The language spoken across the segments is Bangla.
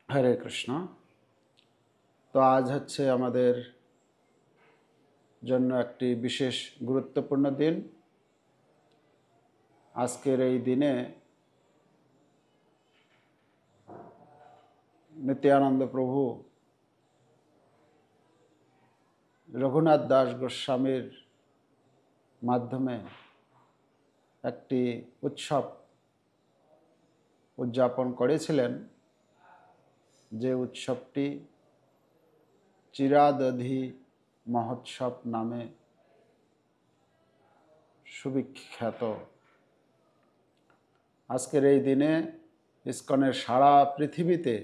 হরে কৃষ্ণ। তো আজ হচ্ছে আমাদের জন্য একটি বিশেষ গুরুত্বপূর্ণ দিন। আজকের এই দিনে নিত্যানন্দ প্রভু রঘুনাথ দাস গোস্বামীর মাধ্যমে একটি উৎসব উদযাপন করেছিলেন, যে উৎসবটি চিরাদধি মহোৎসব নামে সুবিখ্যাত। আজকের এই দিনে ইস্কনের সারা পৃথিবীতে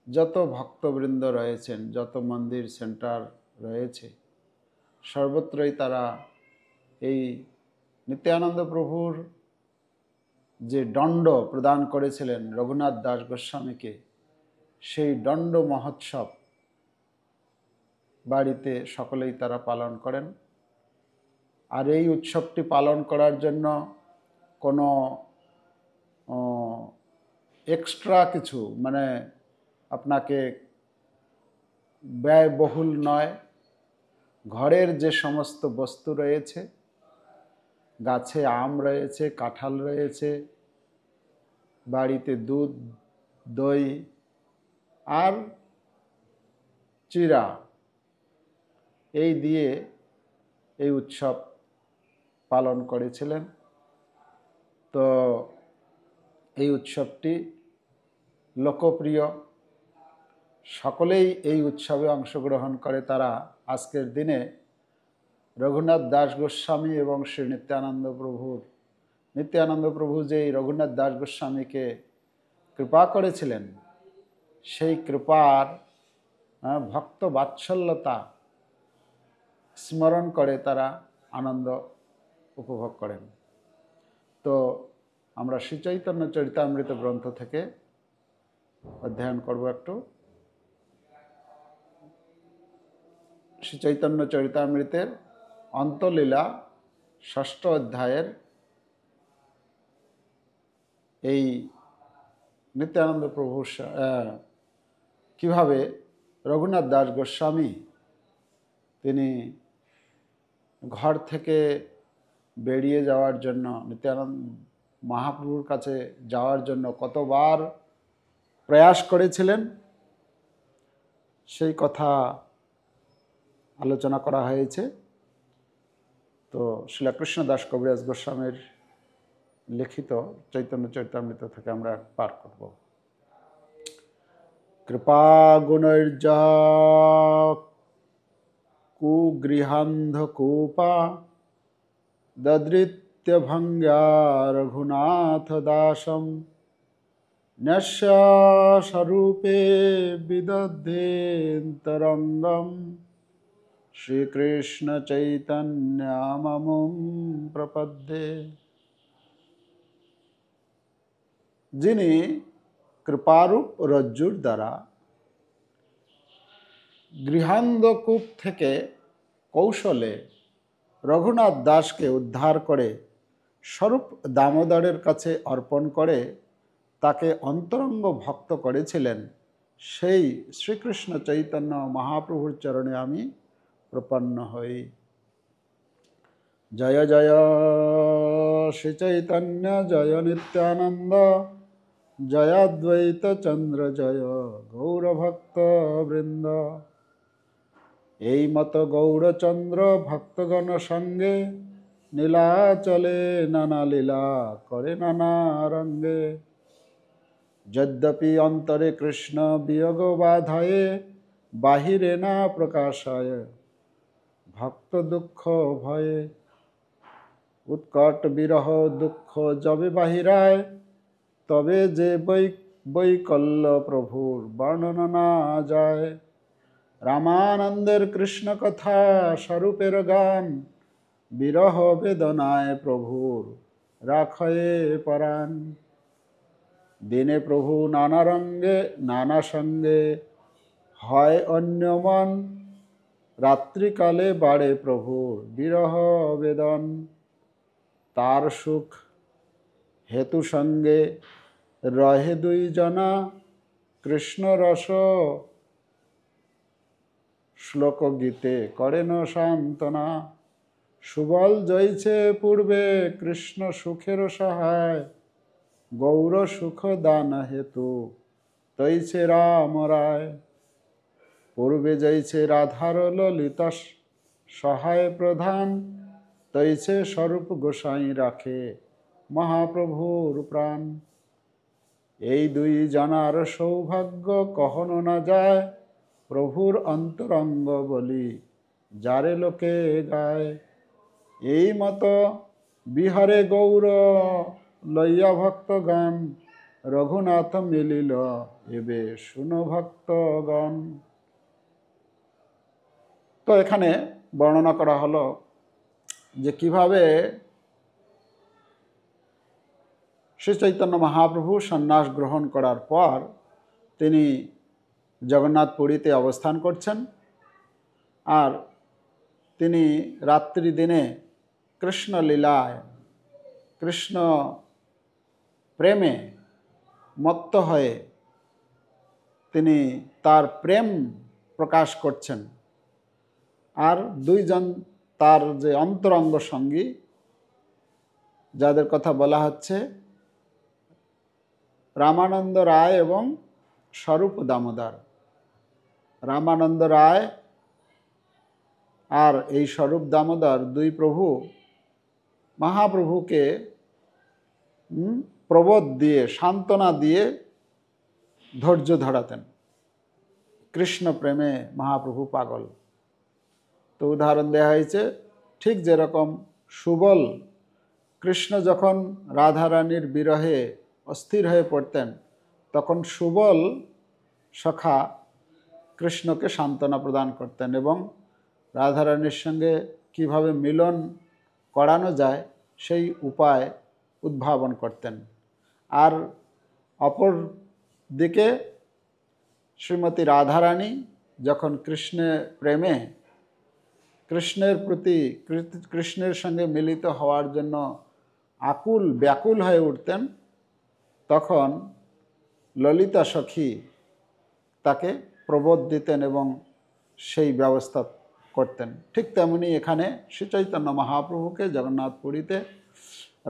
যত ভক্তবৃন্দ রয়েছেন, যত মন্দির সেন্টার রয়েছে, সর্বত্রই তারা এই নিত্যানন্দ প্রভুর যে দণ্ড প্রদান করেছিলেন রঘুনাথ দাস গোস্বামীকে, সেই দণ্ড মহোৎসব বাড়িতে সকলেই তারা পালন করেন। আর এই উৎসবটি পালন করার জন্য কোনো এক্সট্রা কিছু আপনাকে ব্যয়বহুল নয়। ঘরের যে সমস্ত বস্তু রয়েছে, গাছে আম রয়েছে, কাঁঠাল রয়েছে, বাড়িতে দুধ, দই আর চিরা, এই দিয়ে এই উৎসব পালন করেছিলেন। তো এই উৎসবটি লোকপ্রিয়, সকলেই এই উৎসবে অংশগ্রহণ করে। তারা আজকের দিনে রঘুনাথ দাস গোস্বামী এবং শ্রী নিত্যানন্দ প্রভু যে রঘুনাথ দাস গোস্বামীকে কৃপা করেছিলেন, সেই কৃপার ভক্ত বাৎসল্যতা স্মরণ করে তারা আনন্দ উপভোগ করেন। তো আমরা শ্রী চৈতন্য চরিতামৃত গ্রন্থ থেকে অধ্যয়ন করব একটু। শ্রী চৈতন্য চরিতামৃতের অন্তলীলা ৬ষ্ঠ অধ্যায়ের এই নিত্যানন্দ প্রভু কিভাবে রঘুনাথ দাস গোস্বামী তিনি ঘর থেকে বেরিয়ে যাওয়ার জন্য, নিত্যানন্দ মহাপ্রভুর কাছে যাওয়ার জন্য কতবার প্রয়াস করেছিলেন, সেই কথা আলোচনা করা হয়েছে। তো শ্রীকৃষ্ণ দাস কবিরাজ গোস্বামীর লিখিত চৈতন্য চরিতামৃত থেকে আমরা পাঠ করব। কৃপা গুণৈর্যা কুগৃহান্ধকূপা দদৃত্য ভঙ্গ্যা রঘুনাথ দাসম ন্যস্য স্বরূপে বিদধেন্তরঙ্গম শ্রীকৃষ্ণ চৈতন্যমমুং প্রপদ্যে। যিনি কৃপারূপ রজ্জুর দ্বারা গৃহান্ধকূপ থেকে কৌশলে রঘুনাথ দাসকে উদ্ধার করে স্বরূপ দামোদরের কাছে অর্পণ করে তাকে অন্তরঙ্গ ভক্ত করেছিলেন, সেই শ্রীকৃষ্ণ চৈতন্য মহাপ্রভুর চরণে আমি প্রপন্ন হই। জয় জয় শ্রী চৈতন্য জয় নিত্যানন্দ জয় অদ্বৈত চন্দ্র জয় গৌরভক্ত বৃন্দ। এই মত গৌরচন্দ্র ভক্তগণ সঙ্গে নীলাচলে নানা লীলা করে নানা রঙ্গে। যদ্যপি অন্তরে কৃষ্ণ বিয়োগ বাধায়ে বাহিরে না প্রকাশায় ভক্ত দুঃখ ভয়ে। উৎকট বিরহ দুঃখ যবে বাহিরায় তবে যে বৈকল্য প্রভুর বর্ণনা না যায়। রামানন্দের কৃষ্ণ কথা স্বরূপের গান বিরহ বেদনায় প্রভুর রাখয়ে পরাণ। দিনে প্রভু নানা রঙ্গে নানা সঙ্গে হয় অন্য মন, রাত্রিকালে বাড়ে প্রভুর বিরহ বেদন। তার সুখ হেতু সঙ্গে রহে দুই জনা কৃষ্ণ রস শ্লোক গীতে করেন সান্ত্বনা। সুবল জয়ছে পূর্বে কৃষ্ণ সুখের সহায়, গৌর সুখ দান হেতু তৈছে রাম রায়। পূর্বে জয়ছে রাধার ললিতা সহায় প্রধান, তৈছে স্বরূপ গোসাই রাখে মহাপ্রভুর প্রাণ। এই দুই জনার সৌভাগ্য কখনো না যায়, প্রভুর অন্তরঙ্গ বলি যারে লোকে গায়। এই মতো বিহারে গৌর লইয়া ভক্তগণ, রঘুনাথ মিলিল এবে শুনো ভক্তগণ। তো এখানে বর্ণনা করা হলো যে কিভাবে শ্রী চৈতন্য মহাপ্রভু সন্ন্যাস গ্রহণ করার পর তিনি জগন্নাথপুরীতে অবস্থান করছেন, আর তিনি রাত্রি দিনে কৃষ্ণ লীলায় কৃষ্ণ প্রেমে মত্ত হয়ে তিনি তার প্রেম প্রকাশ করছেন। আর দুইজন তার যে অন্তরঙ্গ সঙ্গী, যাদের কথা বলা হচ্ছে রামানন্দ রায় এবং স্বরূপ দামোদর। রামানন্দ রায় আর এই স্বরূপ দামোদর দুই প্রভু মহাপ্রভুকে প্রবোধ দিয়ে সান্ত্বনা দিয়ে ধৈর্য ধরাতেন। কৃষ্ণ প্রেমে মহাপ্রভু পাগল। তো উদাহরণ দেওয়া হয়েছে, ঠিক যেরকম সুবল কৃষ্ণ যখন রাধারানীর বিরহে অস্থির হয়ে পড়তেন, তখন সুবল সখা কৃষ্ণকে সান্ত্বনা প্রদান করতেন এবং রাধারানীর সঙ্গে কিভাবে মিলন করানো যায় সেই উপায় উদ্ভাবন করতেন। আর অপর দিকে শ্রীমতী রাধারানী যখন কৃষ্ণের প্রতি কৃষ্ণের সঙ্গে মিলিত হওয়ার জন্য আকুল ব্যাকুল হয়ে উঠতেন, তখন ললিতা সখী তাকে প্রবোধ দিতেন এবং সেই ব্যবস্থা করতেন। ঠিক তেমনি এখানে শ্রী চৈতন্য মহাপ্রভুকে জগন্নাথপুরীতে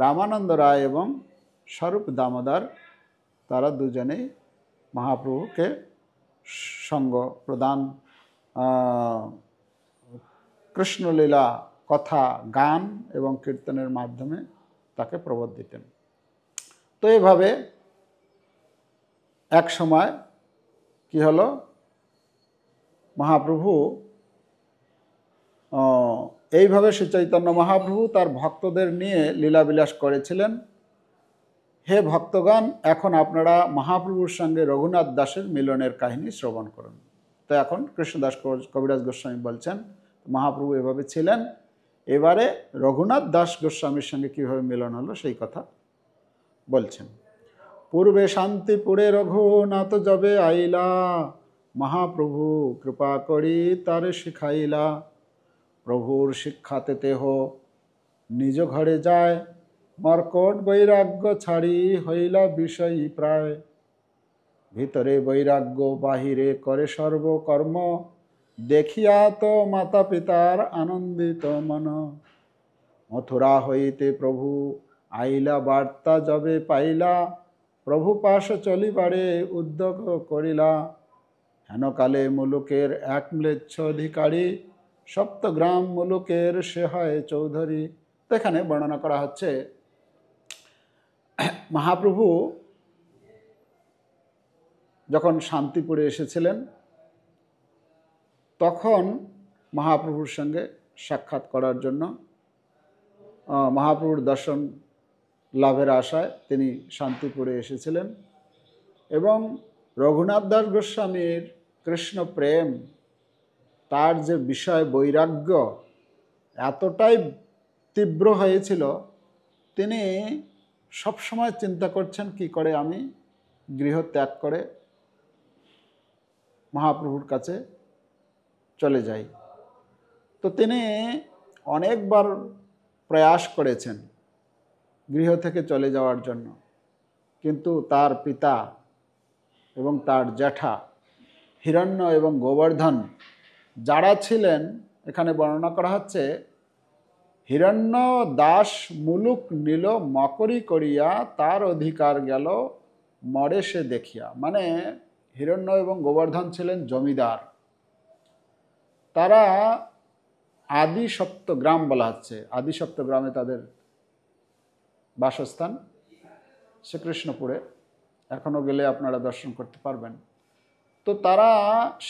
রামানন্দ রায় এবং স্বরূপ দামোদর তারা দুজনেই মহাপ্রভুকে সঙ্গ প্রদান, কৃষ্ণলীলা কথা গান এবং কীর্তনের মাধ্যমে তাকে প্রবোধ দিতেন। তো এভাবে এক সময় কি হলো, মহাপ্রভু এইভাবে শ্রী চৈতন্য মহাপ্রভু তার ভক্তদের নিয়ে লীলাবিলাস করেছিলেন। হে ভক্তগণ, এখন আপনারা মহাপ্রভুর সঙ্গে রঘুনাথ দাসের মিলনের কাহিনী শ্রবণ করুন। তো এখন কৃষ্ণদাস কবিরাজ গোস্বামী বলছেন মহাপ্রভু এভাবে ছিলেন, এবারে রঘুনাথ দাস গোস্বামীর সঙ্গে কীভাবে মিলন হলো সেই কথা বলছেন। পূর্বে শান্তিপুরে রঘুনাথ যবে আইলা, মহাপ্রভু কৃপা করি তারে শিখাইলা। প্রভুর শিক্ষাতে তেহ নিজ ঘরে যায়, মর্কট বৈরাগ্য ছাড়ি হইলা বিষয়ী প্রায়। ভিতরে বৈরাগ্য বাহিরে করে সর্বকর্ম, দেখিয়া তো মাতা পিতার আনন্দিত মন। মথুরা হইতে প্রভু আইলা বার্তা যবে পাইলা, প্রভু পাশ চলিবারে উদ্যোগ করিলা। হেনকালে মুলুকের এক ম্লেচ্ছ অধিকারী, সপ্তগ্রাম মুলুকের সে হয় চৌধুরী। তো এখানে বর্ণনা করা হচ্ছে মহাপ্রভু যখন শান্তিপুরে এসেছিলেন, তখন মহাপ্রভুর সঙ্গে সাক্ষাৎ করার জন্য মহাপ্রভুর দর্শন লাভের আশায় তিনি শান্তিপুরে এসেছিলেন এবং রঘুনাথ দাস গোস্বামীর কৃষ্ণ প্রেম, তার যে বিষয় বৈরাগ্য এতটাই তীব্র হয়েছিল, তিনি সবসময় চিন্তা করছেন কি করে আমি গৃহ ত্যাগ করে মহাপ্রভুর কাছে চলে যাই। তো তিনি অনেকবার প্রয়াস করেছেন গৃহ থেকে চলে যাওয়ার জন্য, কিন্তু তার পিতা এবং তার জ্যাঠা হিরণ্য এবং গোবর্ধন যারা ছিলেন, এখানে বর্ণনা করা হচ্ছে, হিরণ্য দাস মুলুক নিল মকরি করিয়া, তার অধিকার গেল মরে সে দেখিয়া। মানে হিরণ্য এবং গোবর্ধন ছিলেন জমিদার, তারা আদি সপ্তগ্রাম বলা হচ্ছে, আদি সপ্তগ্রামে তাদের বাসস্থান, শ্রীকৃষ্ণপুরে, এখনও গেলে আপনারা দর্শন করতে পারবেন। তো তারা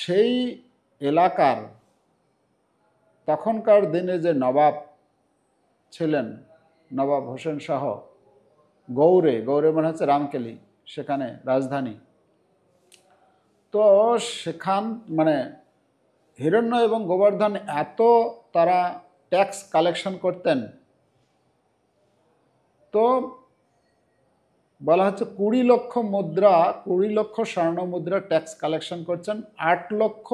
সেই এলাকার তখনকার দিনে যে নবাব ছিলেন, নবাব হোসেন শাহ, গৌড়ে, গৌড়ে মানে হচ্ছে রামকেলি, সেখানে রাজধানী। তো সেখান মানে হিরণ্য এবং গোবর্ধন এত তারা ট্যাক্স কালেকশন করতেন, তো বলা হচ্ছে 20 লক্ষ মুদ্রা, 20 লক্ষ স্বর্ণ মুদ্রা ট্যাক্স কালেকশন করছেন। 8 লক্ষ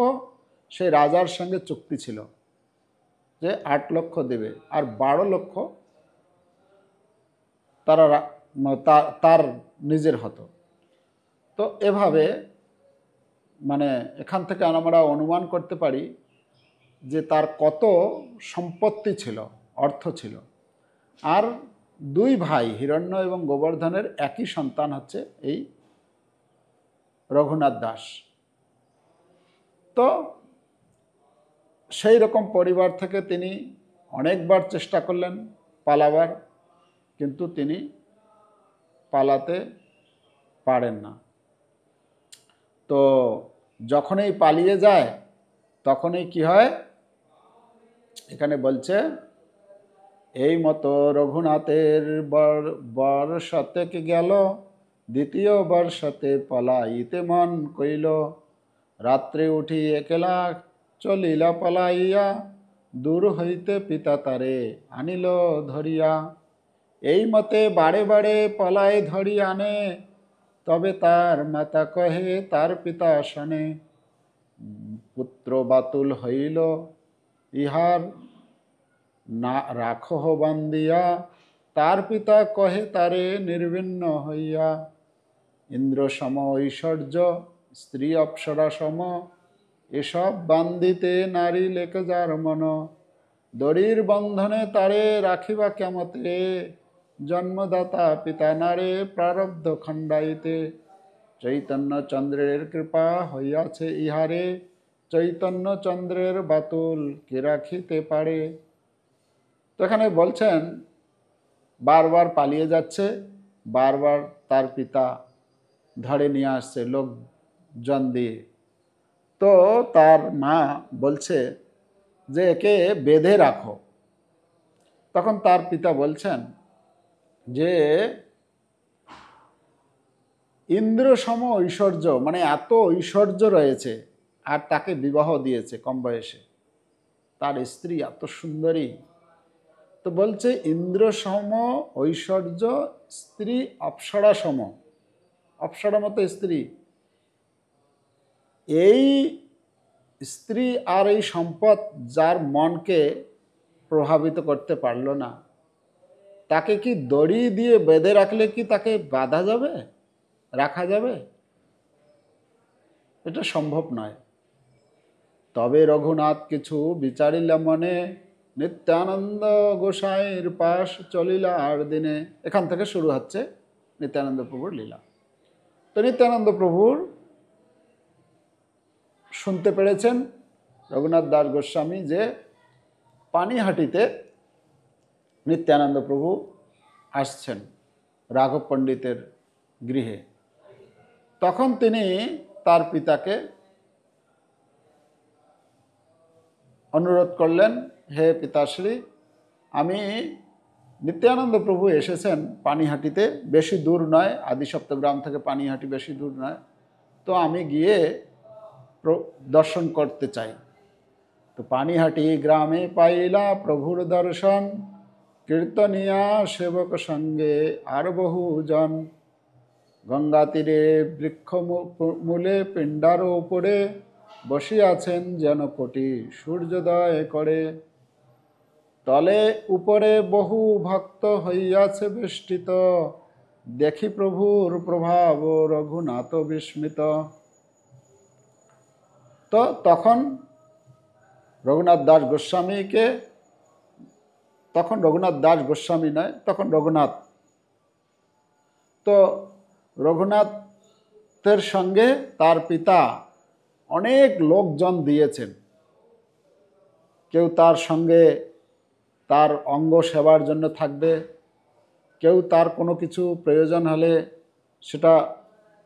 সেই রাজার সঙ্গে চুক্তি ছিল যে 8 লক্ষ দেবে, আর 12 লক্ষ তারা তার নিজের হতো। তো এভাবে মানে এখান থেকে আমরা অনুমান করতে পারি যে তার কত সম্পত্তি ছিল, অর্থ ছিল। আর 2 ভাই হিরণ্য এবং গোবর্ধনের একই সন্তান হচ্ছে এই রঘুনাথ দাস। তো সেই রকম পরিবার থেকে তিনি অনেকবার চেষ্টা করলেন পালাবার, কিন্তু তিনি পালাতে পারেন না। তো যখনই পালিয়ে যায় তখনই কি হয়, এখানে বলছে, এই মতো রঘুনাথের বর্ষতে গেল, দ্বিতীয় বর্ষতে পলাইতে মন কইল, রাত্রে উঠি একলা চলিলা পলাইয়া, দূর হইতে পিতা তারে আনিল ধরিয়া। এই মতে বারে বারে পলায় ধরি আনে, তবে তার মাতা কহে তার পিতা শনে, পুত্র বাতুল হইল ইহার না রাখহ বান্দিয়া, তার পিতা কহে তারে নির্বিন্ন হইয়া। ইন্দ্র সম ঐশ্বর্য স্ত্রী অপ্সরা সম, এসব বান্দিতে নারী লেকে যার মন, দড়ির বন্ধনে তারে রাখিবা কেমতে, জন্মদাতা পিতা নারে প্রারব্ধ খণ্ডাইতে। চৈতন্য চন্দ্রের কৃপা হইয়াছে ইহারে, চৈতন্য চন্দ্রের বাতুল কে রাখিতে পারে। তো এখানে বলছেন বারবার পালিয়ে যাচ্ছে, বারবার তার পিতা ধরে নিয়ে আসছে লোকজন দিয়ে। তো তার মা বলছে যে একে বেঁধে রাখো। তখন তার পিতা বলছেন যে ইন্দ্র সম ঐশ্বর্য, মানে এত ঐশ্বর্য রয়েছে, আর তাকে বিবাহ দিয়েছে কম বয়সে, তার স্ত্রী এত সুন্দরী। তো বলছে ইন্দ্র সম ঐশ্বর্য, স্ত্রী অপ্সরা সম, অপ্সরা মতো স্ত্রী। এই স্ত্রী আর এই সম্পদ যার মনকে প্রভাবিত করতে পারল না, তাকে কি দড়ি দিয়ে বেঁধে রাখলে কি তাকে বাঁধা যাবে, রাখা যাবে? এটা সম্ভব নয়। তবে রঘুনাথ কিছু বিচারিলা মনে, নিত্যানন্দ গোসাইয়ের পাশ চলিলা আর দিনে। এখান থেকে শুরু হচ্ছে নিত্যানন্দ প্রভুর লীলা। তো নিত্যানন্দ প্রভুর শুনতে পেরেছেন রঘুনাথ দাস গোস্বামী যে পানিহাটিতে নিত্যানন্দ প্রভু আসছেন রাঘব পণ্ডিতের গৃহে। তখন তিনি তার পিতাকে অনুরোধ করলেন, হে পিতাশ্রী, আমি নিত্যানন্দ প্রভু এসেছেন পানিহাটিতে, বেশি দূর নয়, আদি সপ্তগ্রাম থেকে পানিহাটি বেশি দূর নয়, তো আমি গিয়ে দর্শন করতে চাই। তো পানিহাটি গ্রামে পাইলা প্রভুর দর্শন, কীর্তনিয়া সেবক সঙ্গে আর বহুজন, গঙ্গা তীরে বৃক্ষ মূলে পিণ্ডার উপরে, বসিয়াছেন যেন কোটি সূর্যোদয় করে, তলে উপরে বহু ভক্ত হইয়াছে বেষ্টিত, দেখি প্রভুর প্রভাব রঘুনাথ বিস্মিত। তো তখন রঘুনাথ দাস গোস্বামীকে, তখন রঘুনাথ দাস গোস্বামী নয়, তখন রঘুনাথ, তো রঘুনাথের সঙ্গে তার পিতা অনেক লোকজন দিয়েছেন। কেউ তার সঙ্গে তার অঙ্গ সেবার জন্য থাকবে, কেউ তার কোনো কিছু প্রয়োজন হলে সেটা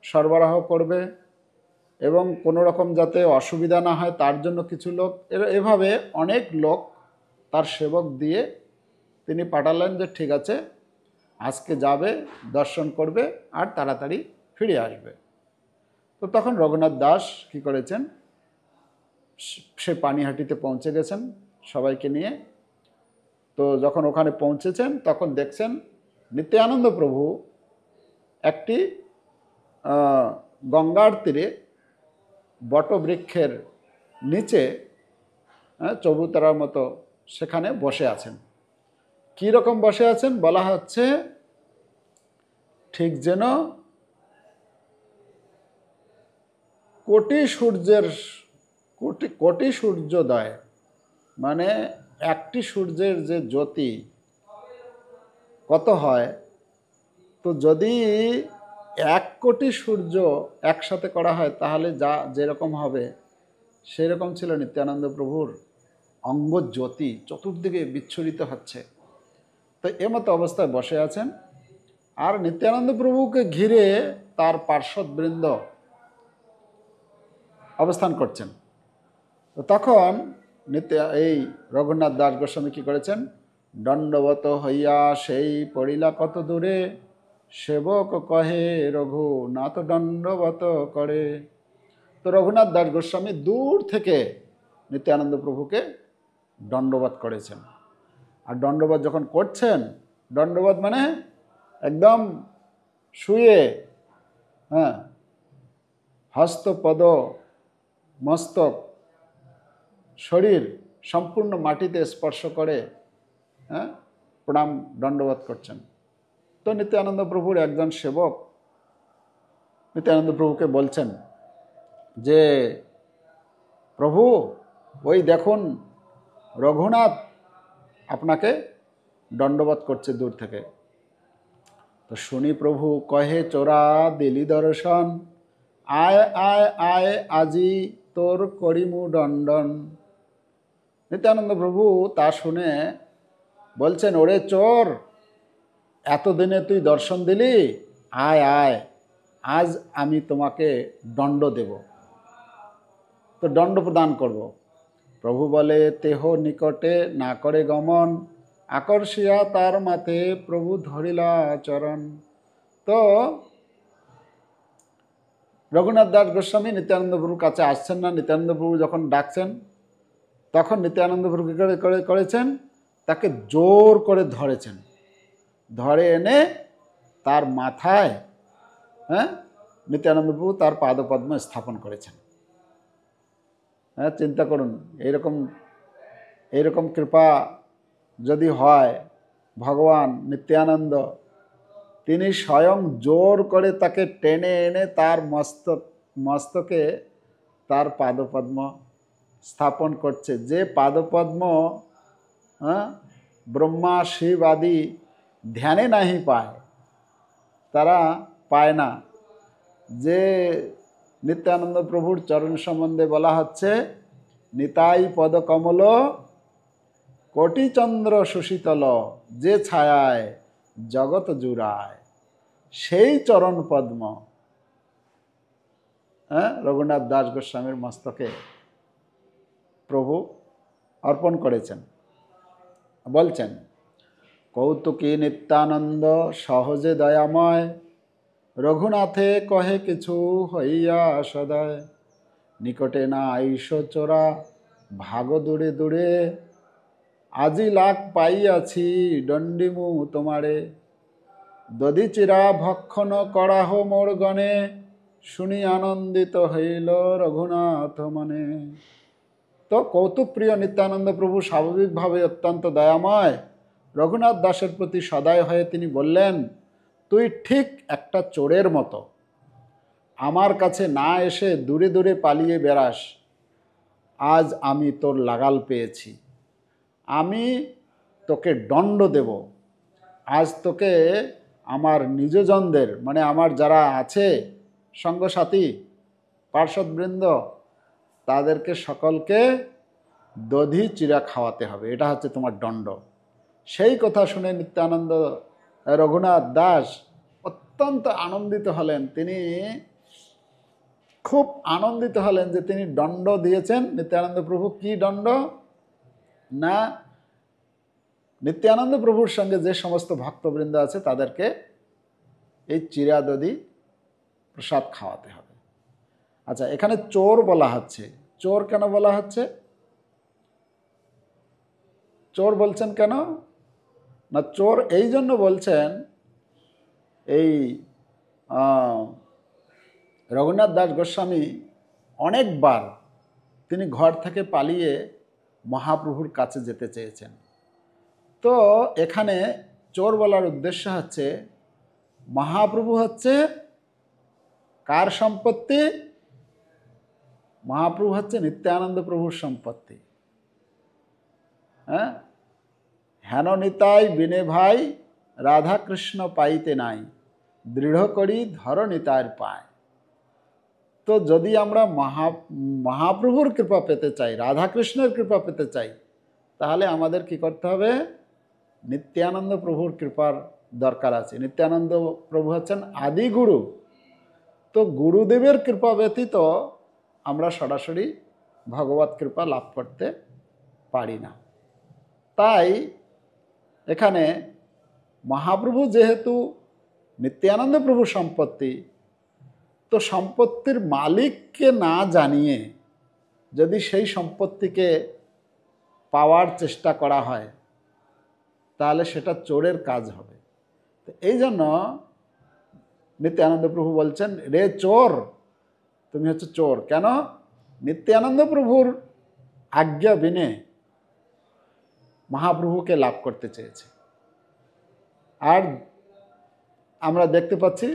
সরবরাহ করবে, এবং কোনো রকম যাতে অসুবিধা না হয় তার জন্য কিছু লোক, এভাবে অনেক লোক তার সেবক দিয়ে তিনি পাঠালেন যে ঠিক আছে, আজকে যাবে, দর্শন করবে আর তাড়াতাড়ি ফিরে আসবে। তো তখন রঘুনাথ দাস কি করেছেন, সে পানিহাটিতে পৌঁছে গেছেন সবাইকে নিয়ে। তো যখন ওখানে পৌঁছেছেন তখন দেখছেন নিত্যানন্দ প্রভু একটি গঙ্গার তীরে বটবৃক্ষের নিচে চবুতরার মতো সেখানে বসে আছেন। কী রকম বসে আছেন বলা হচ্ছে, ঠিক যেন কোটি সূর্যোদয়, মানে একটি সূর্যের যে জ্যোতি কত হয়, তো যদি 1,000,000,000 সূর্য একসাথে করা হয় তাহলে যা যেরকম হবে সেরকম ছিল নিত্যানন্দ প্রভুর অঙ্গজ্যোতি, চতুর্দিকে বিচ্ছুরিত হচ্ছে। তো এমতো অবস্থায় বসে আছেন, আর নিত্যানন্দ প্রভুকে ঘিরে তার পার্শ্বদবৃন্দ অবস্থান করছেন। তো তখন এই রঘুনাথ দাস গোস্বামী কী করেছেন, দণ্ডবত হইয়া সেই পড়িলা কত দূরে, সেবক কহে রঘুনাথ দণ্ডবত করে। তো রঘুনাথ দাস গোস্বামী দূর থেকে নিত্যানন্দ প্রভুকে দণ্ডবত করেছেন। আর দণ্ডবত যখন করছেন, দণ্ডবত মানে একদম শুয়ে, হ্যাঁ, হস্ত পদ মস্তক শরীর সম্পূর্ণ মাটিতে স্পর্শ করে, হ্যাঁ, প্রণাম দণ্ডবত করছেন। তো নিত্যানন্দ প্রভুর একজন সেবক নিত্যানন্দ প্রভুকে বলছেন যে প্রভু, ওই দেখুন রঘুনাথ আপনাকে দণ্ডবত করছে দূর থেকে। তো শুনি প্রভু কহে চোরা দিলি দর্শন, আয় আয় আয় আজি তোর করিমু দণ্ডন। নিত্যানন্দ প্রভু তা শুনে বলছেন, ওরে চোর, এতদিনে তুই দর্শন দিলি, আয় আয়, আজ আমি তোমাকে দণ্ড দেব, তো দণ্ড প্রদান করব। প্রভু বলে, তেহ নিকটে না করে গমন, আকর্ষিয়া তার মাথে প্রভু ধরিলা চরণ। তো রঘুনাথ দাস গোস্বামী নিত্যানন্দ প্রভুর কাছে আসছেন না। নিত্যানন্দ প্রভু যখন ডাকছেন তখন নিত্যানন্দ প্রভু কী করেছেন, তাকে জোর করে ধরেছেন, ধরে এনে তার মাথায়, হ্যাঁ, নিত্যানন্দ প্রভু তার পাদপদ্ম স্থাপন করেছেন। হ্যাঁ, চিন্তা করুন, এইরকম কৃপা যদি হয়, ভগবান নিত্যানন্দ তিনি স্বয়ং জোর করে তাকে টেনে এনে তার মস্তকে তার পাদপদ্ম স্থাপন করছে। যে পাদপদ্ম, হ্যাঁ, ব্রহ্মা শিব আদি ধ্যানে নাহি পায়, তারা পায় না। যে নিত্যানন্দ প্রভুর চরণ সম্বন্ধে বলা হচ্ছে, নিতাই পদকমল কোটি চন্দ্র সুশীতল, যে ছায়ায় জগৎ জুড়ায়, সেই চরণ পদ্ম, হ্যাঁ, রঘুনাথ দাস গোস্বামীর মস্তকে প্রভু অর্পণ করেছেন। বলছেন, কৌতুকী নিত্যানন্দ সহজে দয়াময়, রঘুনাথে কহে কিছু হইয়া সদয়, নিকটে না আইস চোরা ভাগ দূরে দূরে, আজি লাখ পাইয়াছি দণ্ডিমু তোমারে, দধিচিরা ভক্ষণ করাহ মোর গণে, শুনি আনন্দিত হইল রঘুনাথ মনে। তো কৌতুকপ্রিয় নিত্যানন্দ প্রভু স্বাভাবিকভাবে অত্যন্ত দয়াময়, রঘুনাথ দাসের প্রতি সদয় হয়ে তিনি বললেন, তুই ঠিক একটা চোরের মতো আমার কাছে না এসে দূরে দূরে পালিয়ে বেড়াস। আজ আমি তোর লাগাল পেয়েছি, আমি তোকে দণ্ড দেব। আজ তোকে আমার নিজজনদের, মানে আমার যারা আছে সঙ্গসাথী পার্শ্বদবৃন্দ, তাদেরকে সকলকে দধি চিরা খাওয়াতে হবে, এটা হচ্ছে তোমার দণ্ড। সেই কথা শুনে নিত্যানন্দ রঘুনাথ দাস অত্যন্ত আনন্দিত হলেন। তিনি খুব আনন্দিত হলেন যে তিনি দণ্ড দিয়েছেন। নিত্যানন্দ প্রভু কি দণ্ড? না, নিত্যানন্দ প্রভুর সঙ্গে যে সমস্ত ভক্তবৃন্দ আছে তাদেরকে এই চিরা দধি প্রসাদ খাওয়াতে হবে। আচ্ছা, এখানে চোর বলা হচ্ছে। চোর কেন বলা হচ্ছে? চোর বলছেন কেন? না, চোর এই জন্য বলছেন, এই রঘুনাথ দাস গোস্বামী অনেকবার তিনি ঘর থেকে পালিয়ে মহাপ্রভুর কাছে যেতে চেয়েছেন। তো এখানে চোর বলার উদ্দেশ্য হচ্ছে, মহাপ্রভু হচ্ছে কার সম্পত্তি? মহাপ্রভু হচ্ছে নিত্যানন্দ প্রভুর সম্পত্তি। হ্যাঁ, হেন নিতাই বিনে ভাই রাধাকৃষ্ণ পাইতে নাই, দৃঢ় করি ধর নিতায়ের পায়। তো যদি আমরা মহাপ্রভুর কৃপা পেতে চাই, রাধাকৃষ্ণের কৃপা পেতে চাই, তাহলে আমাদের কি করতে হবে? নিত্যানন্দ প্রভুর কৃপার দরকার আছে। নিত্যানন্দ প্রভু হচ্ছেন আদি গুরু। তো গুরুদেবের কৃপা ব্যতীত আমরা সরাসরি ভগবত কৃপা লাভ করতে পারি না। তাই এখানে মহাপ্রভু যেহেতু নিত্যানন্দ প্রভু সম্পত্তি, তো সম্পত্তির মালিককে না জানিয়ে যদি সেই সম্পত্তিকে পাওয়ার চেষ্টা করা হয়, তাহলে সেটা চোরের কাজ হবে। তো এই জন্য নিত্যানন্দ প্রভু বলছেন, রে চোর, তুমি হচ্ছে চোর। কেন? নিত্যানন্দ প্রভুর আজ্ঞা বিনে মহাপ্রভুকে লাভ করতে চেয়েছে। আর আমরা দেখতে পাচ্ছি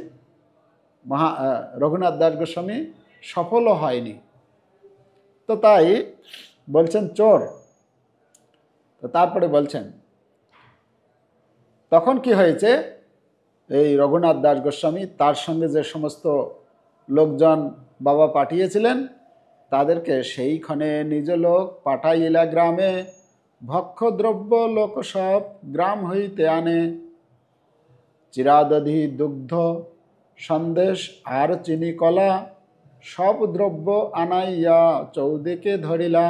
রঘুনাথ দাস গোস্বামী সফলও হয়নি। তো তাই বলছেন চোর। তো তারপরে বলছেন, তখন কি হয়েছে? এই রঘুনাথ দাস গোস্বামী তার সঙ্গে যে সমস্ত লোকজন বাবা পাঠিয়েছিলেন, তাদেরকে সেইখানে নিজ লোক পাঠাইলা গ্রামে, ভক্ষদ্রব্য লোক সব গ্রাম হইতে আনে। চিরাদধি দুগ্ধ সন্দেশ আর চিনি কলা, সব দ্রব্য আনাইয়া চৌদিকে ধরিলা।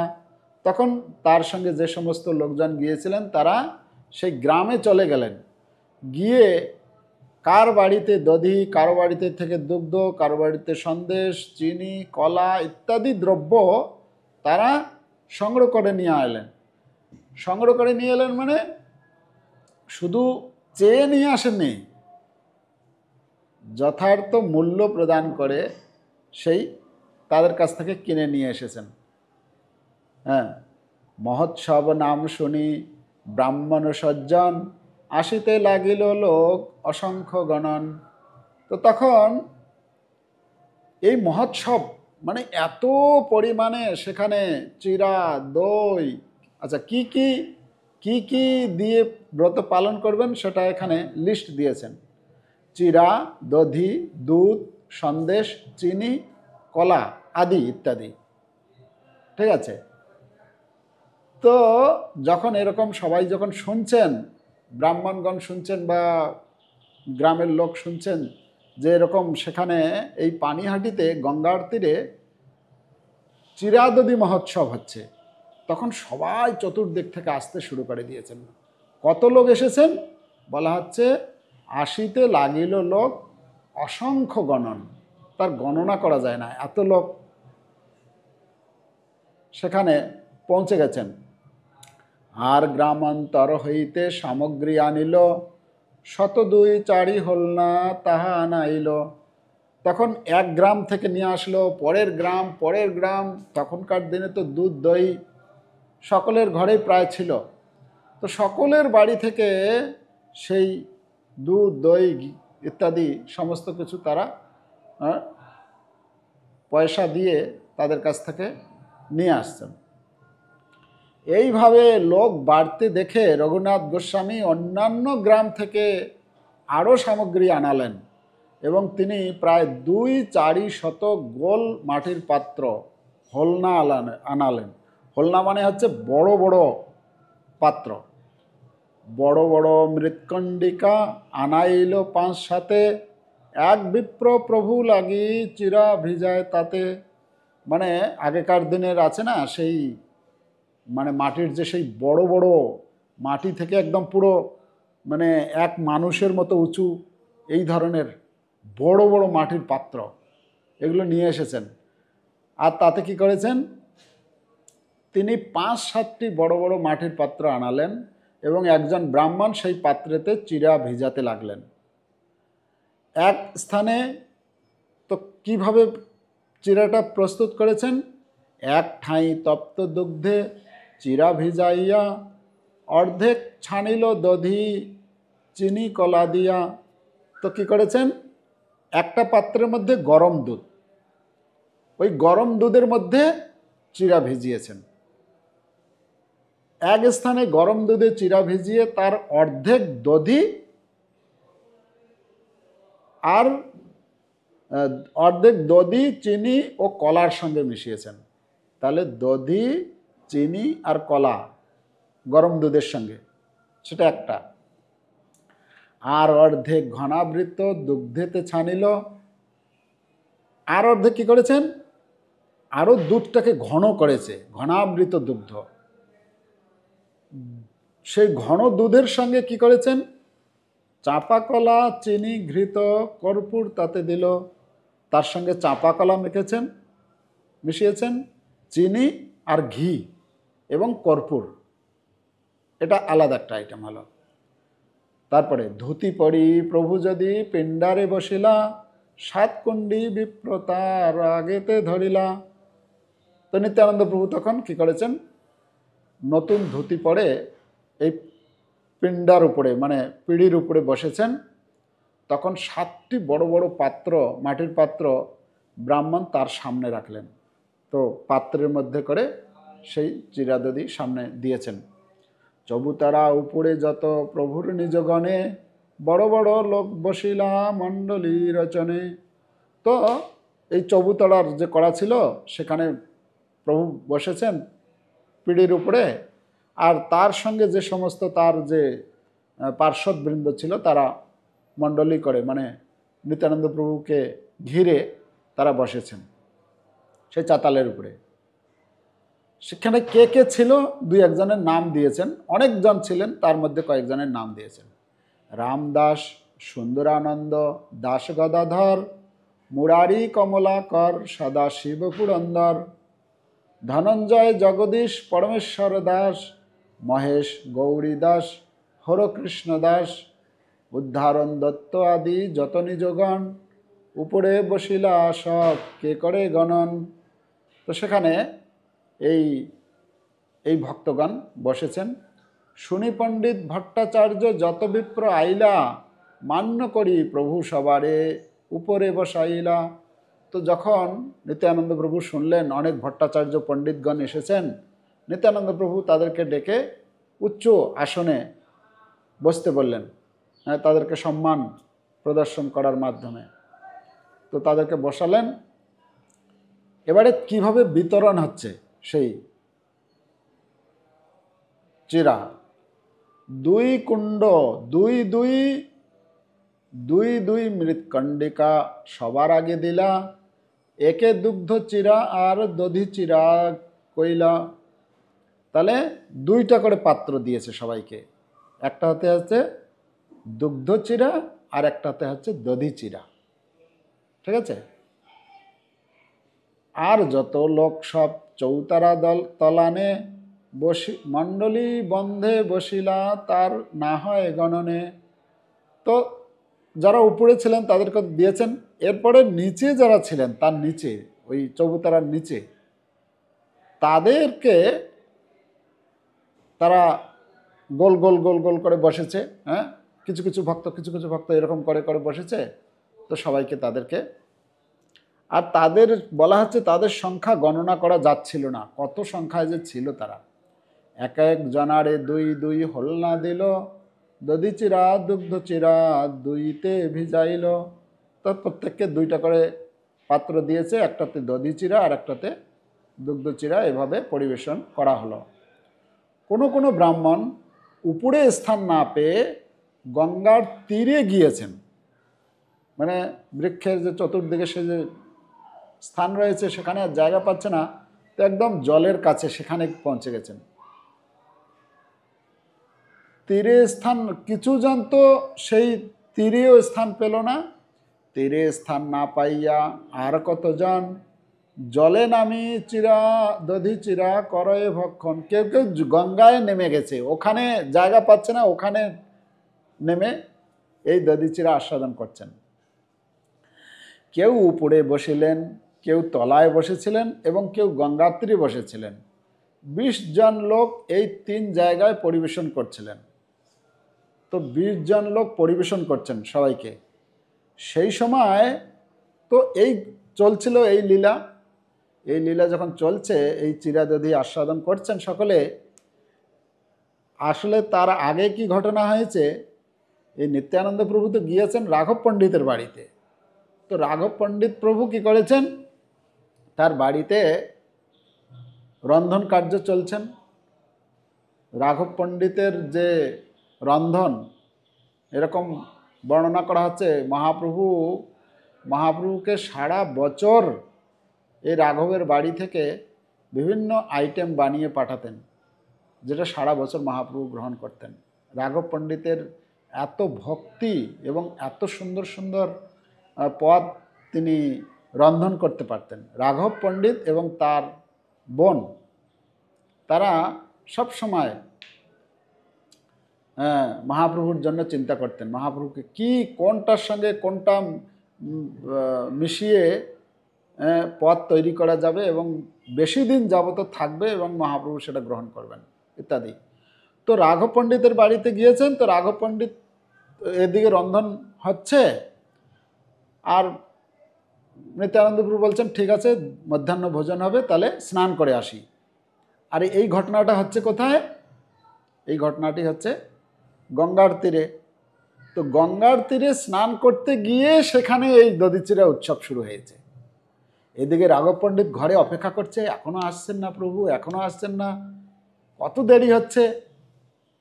তখন তার সঙ্গে যে সমস্ত লোকজন গিয়েছিলেন, তারা সেই গ্রামে চলে গেলেন। গিয়ে কার বাড়িতে দধি, কারো বাড়িতে থেকে দুগ্ধ, কারো বাড়িতে সন্দেশ, চিনি, কলা ইত্যাদি দ্রব্য তারা সংগ্রহ করে নিয়ে এলেন। সংগ্রহ করে নিয়ে এলেন মানে শুধু চেয়ে নিয়ে আসেননি, যথার্থ মূল্য প্রদান করে সেই তাদের কাছ থেকে কিনে নিয়ে এসেছেন। হ্যাঁ, মহোৎসব নাম শুনি ব্রাহ্মণ সজ্জন, আসিতে লাগিল লোক অসংখ্য গণন। তো তখন এই মহোৎসব মানে এত পরিমাণে সেখানে চিরা, দই, আচ্ছা কি কি দিয়ে ব্রত পালন করবেন সেটা এখানে লিস্ট দিয়েছেন। চিরা, দধি, দুধ, সন্দেশ, চিনি, কলা আদি ইত্যাদি। ঠিক আছে? তো যখন এরকম সবাই যখন শুনছেন, ব্রাহ্মণগণ শুনছেন বা গ্রামের লোক শুনছেন যে এরকম সেখানে এই পানিহাটিতে গঙ্গার তীরে চিরাদধি মহোৎসব হচ্ছে, তখন সবাই চতুর্দিক থেকে আসতে শুরু করে দিয়েছেন। কত লোক এসেছেন? বলা হচ্ছে আসিতে লাগিল লোক অসংখ্য গণন, তার গণনা করা যায় না, এত লোক সেখানে পৌঁছে গেছেন। আর গ্রামান্তর হইতে সামগ্রী আনিল, 102 হল না তাহা আনাইল। তখন এক গ্রাম থেকে নিয়ে আসলো, পরের গ্রাম। তখনকার দিনে তো দুধ দই সকলের ঘরেই প্রায় ছিল। তো সকলের বাড়ি থেকে সেই দুধ দই ইত্যাদি সমস্ত কিছু তারা পয়সা দিয়ে তাদের কাছ থেকে নিয়ে আসছেন। এইভাবে লোক বাড়তে দেখে রঘুনাথ গোস্বামী অন্যান্য গ্রাম থেকে আরও সামগ্রী আনালেন এবং তিনি প্রায় 2-4 শতক গোল মাটির পাত্র হোলনা আনালেন। হোলনা মানে হচ্ছে বড় বড় পাত্র, বড় বড় মৃৎকণ্ডিকা আনাইল 5-7, এক বিপ্র প্রভু লাগি চিরা ভিজায় তাতে। মানে আগেকার দিনের আছে না সেই মানে মাটির যে সেই বড় বড় মাটি থেকে একদম পুরো মানে এক মানুষের মতো উঁচু এই ধরনের বড় বড় মাটির পাত্র এগুলো নিয়ে এসেছেন। আর তাতে কি করেছেন, তিনি 5-7টি বড় বড় মাটির পাত্র আনালেন এবং একজন ব্রাহ্মণ সেই পাত্রেতে চিরা ভিজাতে লাগলেন। এক স্থানে তো কিভাবে চিরাটা প্রস্তুত করেছেন, এক ঠাঁই তপ্ত দুগ্ধে চিরা ভিজাইয়া অর্ধেক ছানিল দধি চিনি কলা দিয়া। তো কি করেছেন, একটা পাত্রের মধ্যে গরম দুধ, ওই গরম দুধের মধ্যে চিরা ভিজিয়েছেন। এক স্থানে গরম দুধে চিরা ভিজিয়ে তার অর্ধেক দধি আর অর্ধেক দধি চিনি ও কলার সঙ্গে মিশিয়েছেন। তাহলে দধি চিনি আর কলা গরম দুধের সঙ্গে, সেটা একটা। আর অর্ধেক ঘনাবৃত দুগ্ধেতে ছানিল, আর অর্ধেক কি করেছেন, আরও দুধটাকে ঘন করেছে, ঘনাবৃত দুগ্ধ। সেই ঘন দুধের সঙ্গে কি করেছেন, চাঁপা কলা চিনি ঘৃত কর্পূর তাতে দিল, তার সঙ্গে চাঁপা কলা মিশিয়েছেন, চিনি আর ঘি এবং কর্পূর, এটা আলাদা একটা আইটেম হলো। তারপরে ধুতি পরি প্রভু যদি পিণ্ডারে বসিলা 7 কুণ্ডি বিপ্রতার আগেতে ধরিলা। তো নিত্যানন্দ প্রভু তখন কি করেছেন, নতুন ধুতি পরে এই পিণ্ডার উপরে মানে পিঁড়ির উপরে বসেছেন। তখন 7টি বড় বড় পাত্র, মাটির পাত্র ব্রাহ্মণ তার সামনে রাখলেন। তো পাত্রের মধ্যে করে সেই চিরা দধি সামনে দিয়েছেন। চবুতারা উপরে যত প্রভুর নিজগণে বড় বড় লোক বসিলা মণ্ডলী রচনে। তো এই চবুতলার যে কড়া ছিল সেখানে প্রভু বসেছেন পিঁড়ির উপরে, আর তার সঙ্গে যে সমস্ত তার যে পার্শ্বদবৃন্দ ছিল তারা মণ্ডলী করে মানে নিত্যানন্দ প্রভুকে ঘিরে তারা বসেছেন সেই চাতালের উপরে। সেখানে কে কে ছিল 2-1জনের নাম দিয়েছেন, অনেকজন ছিলেন, তার মধ্যে কয়েকজনের নাম দিয়েছেন। রামদাস, সুন্দরানন্দ, দাস গদাধর, মুরারি কমলাকর, সদাশিব পুরন্দর, ধনঞ্জয় জগদীশ পরমেশ্বর দাস, মহেশ গৌরী দাস, হরকৃষ্ণ দাস, উদ্ধারণ দত্ত আদি যত নিজগণ, উপরে বসিলা সব কে করে গণন। তো সেখানে এই ভক্তগণ বসেছেন। শুনি পণ্ডিত ভট্টাচার্য যত বিপ্র আইলা মান্য করি প্রভু সবারে উপরে বসাইলা। তো যখন নিত্যানন্দ প্রভু শুনলেন অনেক ভট্টাচার্য পণ্ডিতগণ এসেছেন, নিত্যানন্দ প্রভু তাদেরকে ডেকে উচ্চ আসনে বসতে বললেন, তাদেরকে সম্মান প্রদর্শন করার মাধ্যমে। তো তাদেরকে বসালেন। এবারে কিভাবে বিতরণ হচ্ছে সেই চিরা, 2 কুণ্ড 2 মৃৎকণ্ডিকা সবার আগে দিলা, একে দুগ্ধ চিরা আর দধি চিরা কইলা। তাহলে 2টা করে পাত্র দিয়েছে সবাইকে, একটা হাতে হচ্ছে দুগ্ধ চিরা আর একটাতে হচ্ছে দধি চিরা, ঠিক আছে। আর যত লোক সব চৌতারা তলানে মণ্ডলী বন্ধে বসিলা তার না হয় গণনে। তো যারা উপরে ছিলেন তাদেরকে দিয়েছেন। এরপরে নিচে যারা ছিলেন তার নিচে ওই চৌতারার নিচে তাদেরকে তারা গোল গোল গোল গোল করে বসেছে। হ্যাঁ, কিছু কিছু ভক্ত এরকম করে করে বসেছে। তো সবাইকে তাদেরকে, আর তাদের বলা হচ্ছে তাদের সংখ্যা গণনা করা যাচ্ছিল না, কত সংখ্যায় যে ছিল তারা। এক এক জনারে দুই দুই হলনা দিল, দধি চিরা দুগ্ধ চিরা দুইতে ভিজাইল। তো প্রত্যেককে দুইটা করে পাত্র দিয়েছে, একটাতে দধি চিরা আর একটাতে দুগ্ধ চিরা, এভাবে পরিবেশন করা হলো। কোনো কোনো ব্রাহ্মণ উপরে স্থান না পেয়ে গঙ্গার তীরে গিয়েছেন, মানে বৃক্ষের যে চতুর্দিকে সে যে স্থান রয়েছে সেখানে আর জায়গা পাচ্ছে না, তো একদম জলের কাছে সেখানে পৌঁছে গেছেন। তীরে স্থান, কিছু জন তো সেই তীরেও স্থান পেল না, তীরে স্থান না পাইয়া আর কতজন জলে নামি চিরা দধি চিরা করয়ে ভক্ষণ। কেউ কেউ গঙ্গায় নেমে গেছে, ওখানে জায়গা পাচ্ছে না, ওখানে নেমে এই দধি চিরা আস্বাদন করছেন। কেউ উপরে বসিলেন, কেউ তলায় বসেছিলেন এবং কেউ গঙ্গার তীরে বসেছিলেন। 20 জন লোক এই 3 জায়গায় পরিবেশন করছিলেন। তো 20 জন লোক পরিবেশন করছেন সবাইকে। সেই সময় তো এই চলছিল এই লীলা, এই লীলা যখন চলছে, এই চিরা দধি আস্বাদন করছেন সকলে। আসলে তার আগে কি ঘটনা হয়েছে, এই নিত্যানন্দ প্রভু তো গিয়েছেন রাঘব পণ্ডিতের বাড়িতে। তো রাঘব পণ্ডিত প্রভু কি করেছেন, তার বাড়িতে রন্ধন কার্য চলছেন। রাঘব পণ্ডিতের যে রন্ধন, এরকম বর্ণনা করা হচ্ছে মহাপ্রভুকে সারা বছর এই রাঘবের বাড়ি থেকে বিভিন্ন আইটেম বানিয়ে পাঠাতেন, যেটা সারা বছর মহাপ্রভু গ্রহণ করতেন। রাঘব পণ্ডিতের এত ভক্তি এবং এত সুন্দর সুন্দর পদ তিনি রন্ধন করতে পারতেন। রাঘব পণ্ডিত এবং তার বোন, তারা সব সময় মহাপ্রভুর জন্য চিন্তা করতেন, মহাপ্রভুকে কি কোনটার সঙ্গে কোনটা মিশিয়ে পদ তৈরি করা যাবে এবং বেশি দিন যাবত থাকবে এবং মহাপ্রভু সেটা গ্রহণ করবেন ইত্যাদি। তো রাঘব পণ্ডিতের বাড়িতে গিয়েছেন। তো রাঘব পণ্ডিত এদিকে রন্ধন হচ্ছে, আর নিত্যানন্দ প্রভু বলছেন ঠিক আছে মধ্যাহ্ন ভোজন হবে, তাহলে স্নান করে আসি। আর এই ঘটনাটা হচ্ছে কোথায়, এই ঘটনাটি হচ্ছে গঙ্গার তীরে। তো গঙ্গার তীরে স্নান করতে গিয়ে সেখানে এই দধিচিরা উৎসব শুরু হয়েছে। এদিকে রাঘব পণ্ডিত ঘরে অপেক্ষা করছে, এখনো আসছেন না প্রভু, এখনো আসছেন না, কত দেরি হচ্ছে,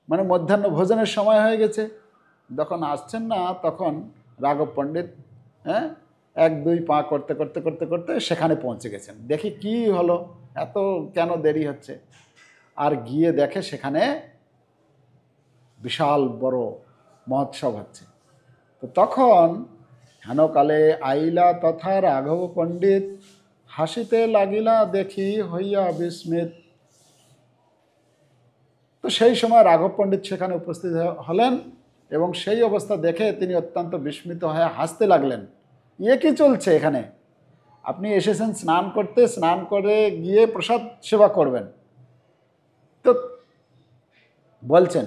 মানে মধ্যাহ্ন ভোজনের সময় হয়ে গেছে। যখন আসছেন না তখন রাঘব পণ্ডিত 1-2 পা করতে করতে করতে করতে সেখানে পৌঁছে গেছেন। দেখি কি হলো, এত কেন দেরি হচ্ছে। আর গিয়ে দেখে সেখানে বিশাল বড় মহোৎসব হচ্ছে। তো তখন হেনকালে আইলা তথা রাঘব পণ্ডিত, হাসিতে লাগিলা দেখি হইয়া বিস্মিত। তো সেই সময় রাঘব পণ্ডিত সেখানে উপস্থিত হলেন এবং সেই অবস্থা দেখে তিনি অত্যন্ত বিস্মিত হয়ে হাসতে লাগলেন। ইয়ে কি চলছে এখানে, আপনি এসেছেন স্নান করতে, স্নান করে গিয়ে প্রসাদ সেবা করবেন। তো বলছেন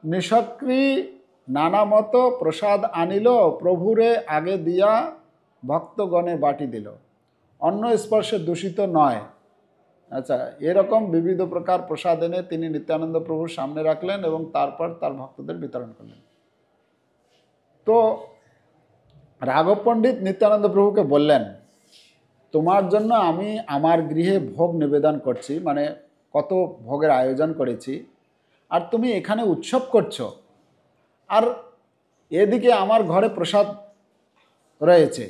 নিশক্রি নানা মত প্রসাদ আনিল, প্রভুরে আগে দিয়া ভক্তগণে বাটি দিল, অন্ন স্পর্শে দূষিত নয়। আচ্ছা, এরকম বিবিধ প্রকার প্রসাদ এনে তিনি নিত্যানন্দ প্রভুর সামনে রাখলেন এবং তারপর তার ভক্তদের বিতরণ করলেন। তো রাঘব পণ্ডিত নিত্যানন্দ প্রভুকে বললেন, তোমার জন্য আমি আমার গৃহে ভোগ নিবেদন করছি, মানে কত ভোগের আয়োজন করেছি, আর তুমি এখানে উৎসব করছো, আর এদিকে আমার ঘরে প্রসাদ রয়েছে।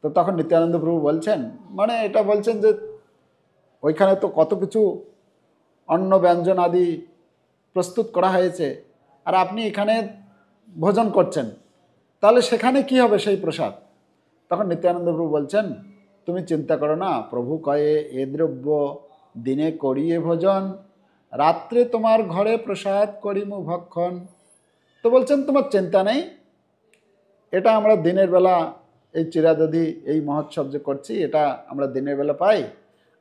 তো তখন নিত্যানন্দ প্রভু বলছেন, মানে এটা বলছেন যে ওইখানে তো কত কিছু অন্ন ব্যঞ্জন আদি প্রস্তুত করা হয়েছে, আর আপনি এখানে ভোজন করছেন, তাহলে সেখানে কি হবে সেই প্রসাদ। তখন নিত্যানন্দ প্রভু বলছেন, তুমি চিন্তা করো না, প্রভু কয়ে এ দ্রব্য দিনে করিয়ে ভোজন, রাত্রে তোমার ঘরে প্রসাদ করিমু ভক্ষণ। তো বলছেন তোমার চিন্তা নেই, এটা আমরা দিনের বেলা এই চিরাদধি এই মহোৎসব যে করছি এটা আমরা দিনের বেলা পাই,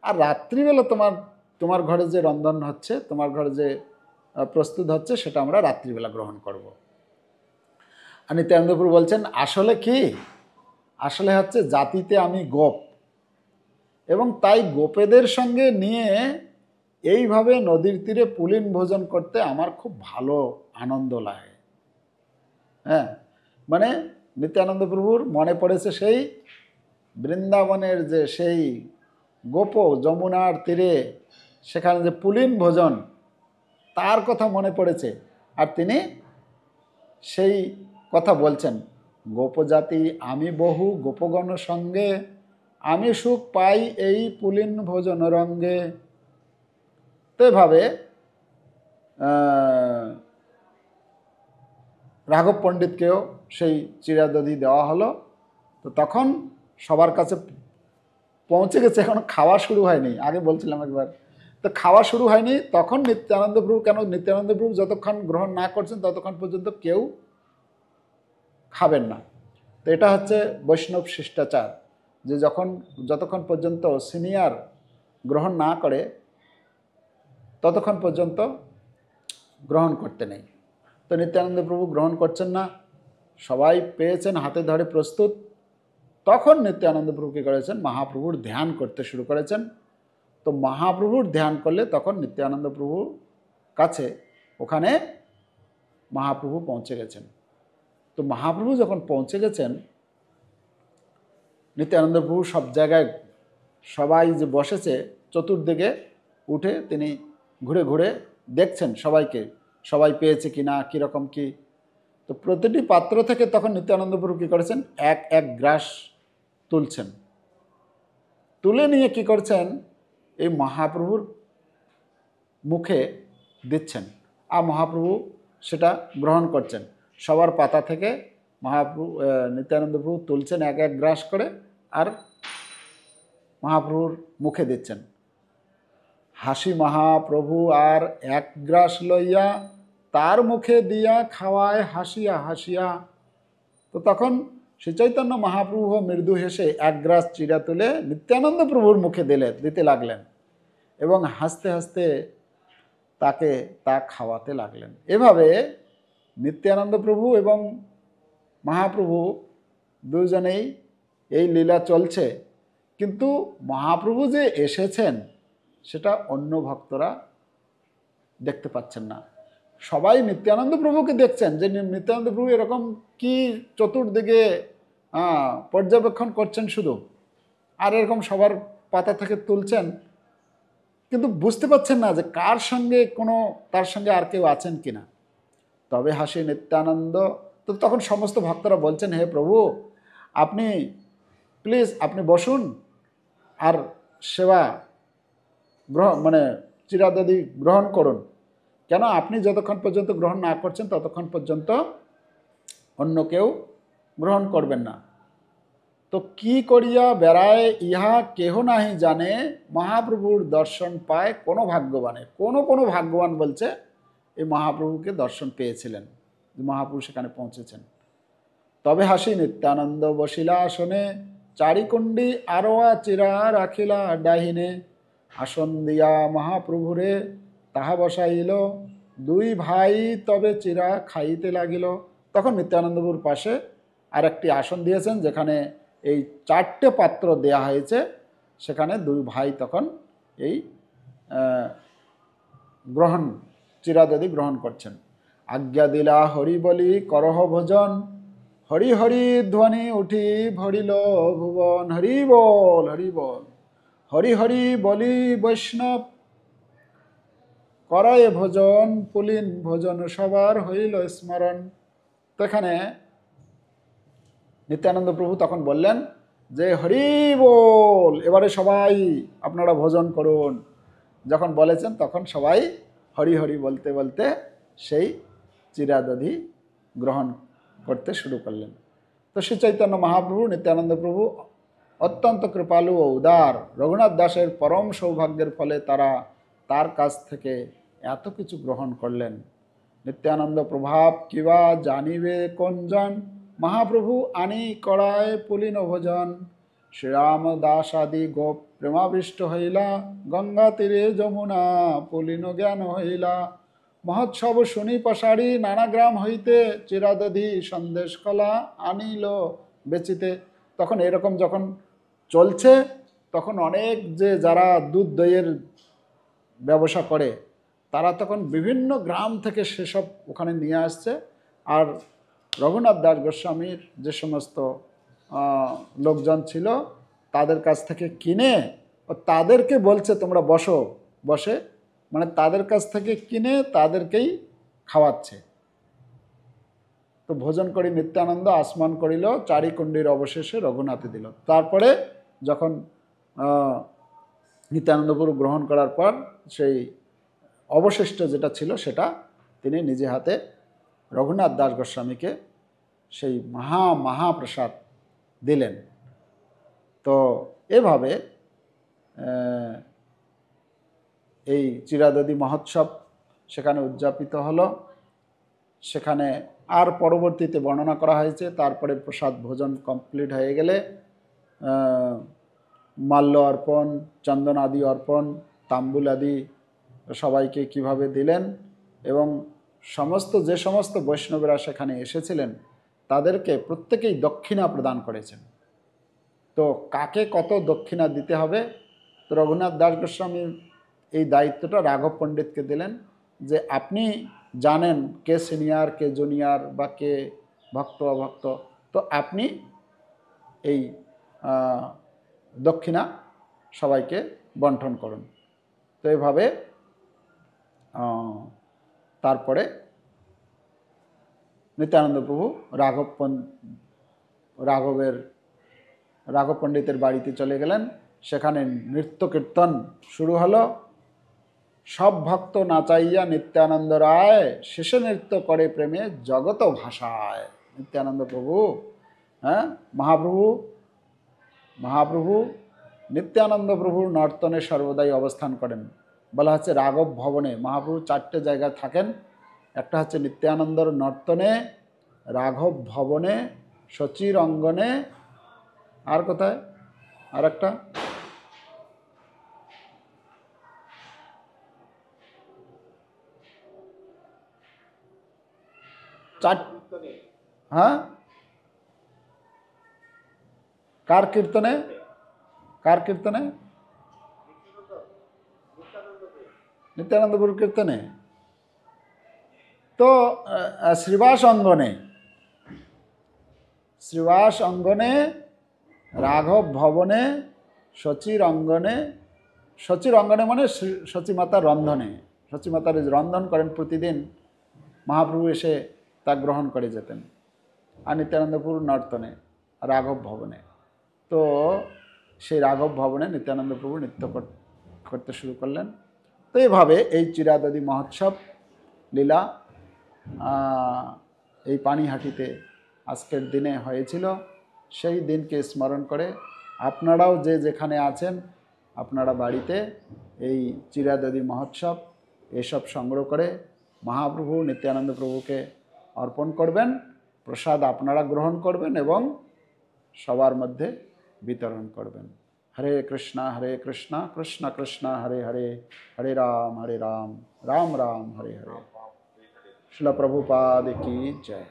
আর রাত্রিবেলা তোমার তোমার ঘরে যে রন্ধন হচ্ছে, তোমার ঘরে যে প্রস্তুত হচ্ছে, সেটা আমরা রাত্রিবেলা গ্রহণ করব। আর নিত্যানন্দ প্রভু বলছেন আসলে কি, আসলে হচ্ছে জাতিতে আমি গোপ, এবং তাই গোপেদের সঙ্গে নিয়ে এইভাবে নদীর তীরে পুলিন ভোজন করতে আমার খুব ভালো আনন্দ লাগে। হ্যাঁ, মানে নিত্যানন্দ প্রভুর মনে পড়েছে সেই বৃন্দাবনের যে সেই গোপ যমুনার তীরে সেখানে যে পুলিন ভোজন, তার কথা মনে পড়েছে। আর তিনি সেই কথা বলছেন, গোপজাতি আমি বহু গোপগণ সঙ্গে, আমি সুখ পাই এই পুলিন ভোজন রঙ্গে। তো এভাবে রাঘব পণ্ডিতকেও সেই চিরাদধি দেওয়া হলো। তো তখন সবার কাছে পৌঁছে গেছে, এখনো খাওয়া শুরু হয়নি, আগে বলছিলাম একবার, তো খাওয়া শুরু হয়নি। তখন নিত্যানন্দ প্রভু, কেন নিত্যানন্দ প্রভু যতক্ষণ গ্রহণ না করছেন ততক্ষণ পর্যন্ত কেউ খাবেন না। তো এটা হচ্ছে বৈষ্ণব শিষ্টাচার, যে যতক্ষণ পর্যন্ত সিনিয়র গ্রহণ না করে ততক্ষণ পর্যন্ত গ্রহণ করতে নেই। তো নিত্যানন্দ প্রভু গ্রহণ করছেন না, সবাই পেয়েছেন, হাতে ধরে প্রস্তুত। তখন নিত্যানন্দ প্রভু কী করেছেন, মহাপ্রভুর ধ্যান করতে শুরু করেছেন। তো মহাপ্রভুর ধ্যান করলে তখন নিত্যানন্দ প্রভুর কাছে ওখানে মহাপ্রভু পৌঁছে গেছেন। তো মহাপ্রভু যখন পৌঁছে গেছেন, নিত্যানন্দ প্রভু সব জায়গায়, সবাই যে বসেছে চতুর্দিকে উঠে তিনি ঘুরে ঘুরে দেখছেন সবাইকে, সবাই পেয়েছে কি না, কীরকম কি। তো প্রতিটি পাত্র থেকে তখন নিত্যানন্দ প্রভু কী করেছেন, এক এক গ্রাস তুলছেন, তুলে নিয়ে কি করছেন, এই মহাপ্রভুর মুখে দিচ্ছেন, আর মহাপ্রভু সেটা গ্রহণ করছেন। সবার পাতা থেকে মহাপ্রভু নিত্যানন্দ প্রভু তুলছেন এক এক গ্রাস করে, আর মহাপ্রভুর মুখে দিচ্ছেন। হাসি মহাপ্রভু আর এক গ্রাস লইয়া তার মুখে দিয়া খাওয়ায় হাসিয়া হাসিয়া। তো তখন শ্রী চৈতন্য মহাপ্রভু মৃদু হেসে এক গ্রাস চিরা তুলে নিত্যানন্দ প্রভুর মুখে দিতে লাগলেন, এবং হাসতে হাসতে তাকে তা খাওয়াতে লাগলেন। এভাবে নিত্যানন্দ প্রভু এবং মহাপ্রভু দুজনেই এই লীলা চলছে, কিন্তু মহাপ্রভু যে এসেছেন সেটা অন্য ভক্তরা দেখতে পাচ্ছেন না। সবাই নিত্যানন্দ প্রভুকে দেখছেন, যে নিত্যানন্দ প্রভু এরকম কি চতুর্দিকে পর্যবেক্ষণ করছেন শুধু, আর এরকম সবার পাতা থেকে তুলছেন, কিন্তু বুঝতে পাচ্ছেন না যে কার সঙ্গে তার সঙ্গে আর কেউ আছেন কিনা। তবে হাসি নিত্যানন্দ। তো তখন সমস্ত ভক্তরা বলছেন, হে প্রভু, আপনি প্লিজ আপনি বসুন আর সেবা চিরাদধি গ্রহণ করুন। কেন আপনি যতক্ষণ পর্যন্ত গ্রহণ না করছেন ততক্ষণ পর্যন্ত অন্য কেউ গ্রহণ করবেন না। তো কি করিয়া বেড়ায় ইহা কেহ নাহি জানে, মহাপ্রভুর দর্শন পায় কোনো ভাগ্যবানে। কোনো ভাগ্যবান বলছে এই মহাপ্রভুকে দর্শন পেয়েছিলেন, মহাপ্রভু সেখানে পৌঁছেছেন। তবে হাসি নিত্যানন্দ বসিলা আসনে, চারিকুণ্ডি আরোয়া চিরা রাখিলা ডাহিনে। আসন দিয়া মহাপ্রভুরে তাহা বসাইল, দুই ভাই তবে চিরা খাইতে লাগিল। তখন নিত্যানন্দপুর পাশে আর একটি আসন দিয়েছেন, যেখানে এই 4টে পাত্র দেয়া হয়েছে, সেখানে দুই ভাই তখন এই চিরাদধি গ্রহণ করছেন। আজ্ঞা দিলা হরি বলি করহ ভোজন, হরি হরি ধ্বনি উঠি ভরিল ভুবন। হরি বল হরি বল, হরি হরি বলি বৈষ্ণব করায় ভোজন, পুলিন ভোজন সবার হইল স্মরণ। তো এখানে নিত্যানন্দ প্রভু তখন বললেন যে হরি বল, এবারে সবাই আপনারা ভোজন করুন। যখন বলেছেন তখন সবাই হরি হরি বলতে বলতে সেই চিরাদধি গ্রহণ করতে শুরু করলেন। তো শ্রী চৈতন্য মহাপ্রভু, নিত্যানন্দ প্রভু অত্যন্ত কৃপালু ও উদার। রঘুনাথ দাসের পরম সৌভাগ্যের ফলে তারা তার কাছ থেকে এত কিছু গ্রহণ করলেন। নিত্যানন্দ প্রভাব কিবা জানিবে কোনজন, মহাপ্রভু আনি করায় পুলিন ভোজন। শ্রীরামদাস আদি গোপ প্রেমাবিষ্ট হইলা, গঙ্গা তীরে যমুনা পুলিন জ্ঞান হইলা। মহোৎসব শুনি পশাড়ি, নানা গ্রাম হইতে চিরাদধি সন্দেশ কলা আনিল বেচিতে। তখন এরকম যখন চলছে, তখন অনেক যে যারা দুধ দইয়ের ব্যবসা করে তারা তখন বিভিন্ন গ্রাম থেকে সেসব ওখানে নিয়ে আসছে। আর রঘুনাথ দাস গোস্বামীর যে সমস্ত লোকজন ছিল তাদের কাছ থেকে কিনে তাদেরকে বলছে তোমরা বসো, বসে মানে তাদের কাছ থেকে কিনে তাদেরকেই খাওয়াচ্ছে। তো ভোজন করি নিত্যানন্দ আসমান করিল, চারিকুণ্ডির অবশেষে রঘুনাথে দিল। তারপরে যখন নিত্যানন্দপুর গ্রহণ করার পর সেই অবশিষ্ট যেটা ছিল সেটা তিনি নিজে হাতে রঘুনাথ দাস গোস্বামীকে সেই মহাপ্রসাদ দিলেন। তো এভাবে এই চিরাদধি মহোৎসব সেখানে উদযাপিত হলো। সেখানে আর পরবর্তীতে বর্ণনা করা হয়েছে, তারপরে প্রসাদ ভোজন কমপ্লিট হয়ে গেলে মাল্য অর্পণ, চন্দন আদি অর্পণ, তাম্বুল আদি সবাইকে কিভাবে দিলেন এবং যে সমস্ত বৈষ্ণবেরা সেখানে এসেছিলেন তাদেরকে প্রত্যেকেই দক্ষিণা প্রদান করেছেন। তো কাকে কত দক্ষিণা দিতে হবে, তো রঘুনাথ দাস গোস্বামী এই দায়িত্বটা রাঘব পণ্ডিতকে দিলেন যে আপনি জানেন কে সিনিয়র কে জুনিয়র বা কে ভক্ত অভক্ত, তো আপনি এই দক্ষিণা সবাইকে বন্টন করুন। তো এইভাবে তারপরে নিত্যানন্দ প্রভু রাঘব পণ্ডিতের বাড়িতে চলে গেলেন। সেখানে নৃত্য কীর্তন শুরু হলো। সব ভক্ত নাচাইয়া নিত্যানন্দ রায়, শেষে নৃত্য করে প্রেমে জগত ভাষায়। নিত্যানন্দ প্রভু, হ্যাঁ, মহাপ্রভু নিত্যানন্দ প্রভুর নর্তনে সর্বদাই অবস্থান করেন। বলা হচ্ছে রাঘব ভবনে মহাপ্রভু 4টে জায়গায় থাকেন। একটা হচ্ছে নিত্যানন্দর নর্তনে, রাঘব ভবনে, সচির অঙ্গনে, আর কোথায় আর একটা হ্যাঁ, কার কীর্তনে নিত্যানন্দপুর কীর্তনে, তো শ্রীবাস অঙ্গনে, রাঘব ভবনে, সচির অঙ্গনে মানে সচিমাতার রন্ধনে, সচিমাতার রন্ধন করেন প্রতিদিন, মহাপ্রভু এসে তা গ্রহণ করে যেতেন। আর নিত্যানন্দপুর নর্তনে, রাঘব ভবনে। তো সেই রাঘব ভবনে নিত্যানন্দ প্রভু নৃত্য করতে শুরু করলেন। তো এইভাবে এই চিরাদধি মহোৎসব লীলা এই পানিহাটিতে আজকের দিনে হয়েছিল। সেই দিনকে স্মরণ করে আপনারাও যে যেখানে আছেন আপনারা বাড়িতে এই চিরাদধি মহোৎসব এসব সংগ্রহ করে মহাপ্রভু নিত্যানন্দ প্রভুকে অর্পণ করবেন। প্রসাদ আপনারা গ্রহণ করবেন এবং সবার মধ্যে বিতরণ করবেন। হরে কৃষ্ণ কৃষ্ণ কৃষ্ণ হরে হরে, হরে রাম রাম রাম হরে হরে। শিল প্রভুপাদ কি জয়।